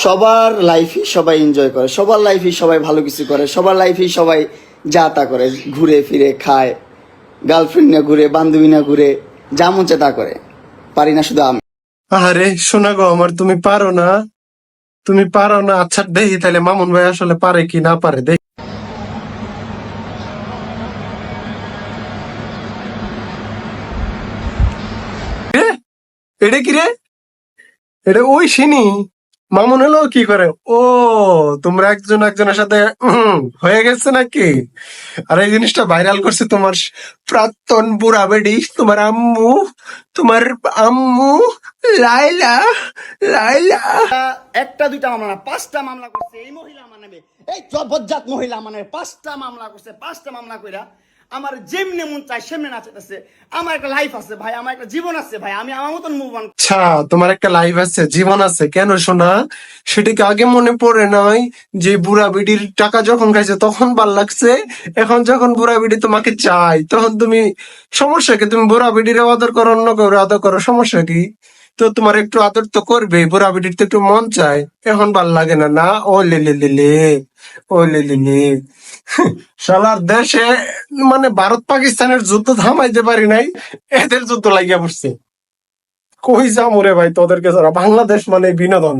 সবার লাইফই সবাই এনজয় করে, সবার লাইফই সবাই ভালো কিছু করে, সবার লাইফই সবাই যা তা করে, ঘুরে ফিরে খায়, গার্লফ্রেন্ড না ঘুরে, বান্ধবী না ঘুরে, যা মন চায় তা করে। পারি না শুধু আমি। আরে শোনা গো আমার, তুমি পারো না? তুমি পারো না? আচ্ছা দেখি তাহলে মামুন ভাই আসলে পারে কি না পারে, দেখি। এ, এটা কি রে? এটা ওই সিনি মামুন হলো কি করে? ও, তোমরা একজন একজনের সাথে হয়ে গেছে নাকি? আর এই জিনিসটা ভাইরাল করছে তোমার প্রাক্তন বুড়া বেডি, তোমার আম্মু, তোমার আম্মু লাইলা। লাইলা একটা দুইটা মামলা না, 5টা মামলা করছে এই মহিলা আমার নামে। এই জবজ্জাত মহিলা আমার নামে 5টা মামলা করছে। 5টা মামলা কইরা আমার যেমনে মন চায় সেমনে নাচাইতেছে। আমার একটা লাইফ আছে ভাই, আমার একটা জীবন আছে ভাই, আমি আমার মতন মুভ অন। আচ্ছা, তোমার একটা লাইফ আছে, জীবন আছে, কেন শোনা? সেটা কি আগে মনে পড়ে নাই যে বুড়া বিড়ির টাকা যখন খাইছে তখন ভাল লাগছে? এখন যখন বুড়া বিড়ি তোমাকে চাই তখন তুমি, সমস্যা কি? তুমি বুড়া বিড়ির আদর করো, অন্য কাউরে আদর করো, সমস্যা কি? তো তোমার একটু আদর তো করবে, বুড়া বিড়ির তো একটু মন চায়, এখন ভাল লাগে না না? ও লে লে লে লে, ও লে লে লে। শালার দেশে মানে ভারত পাকিস্তানের যুদ্ধ থামাইতে পারি নাই, এদের যুদ্ধ লাগিয়া পড়ছে। কই যাবো রে ভাই তোদেরকে ছাড়া? বাংলাদেশ মানে বিনোদন।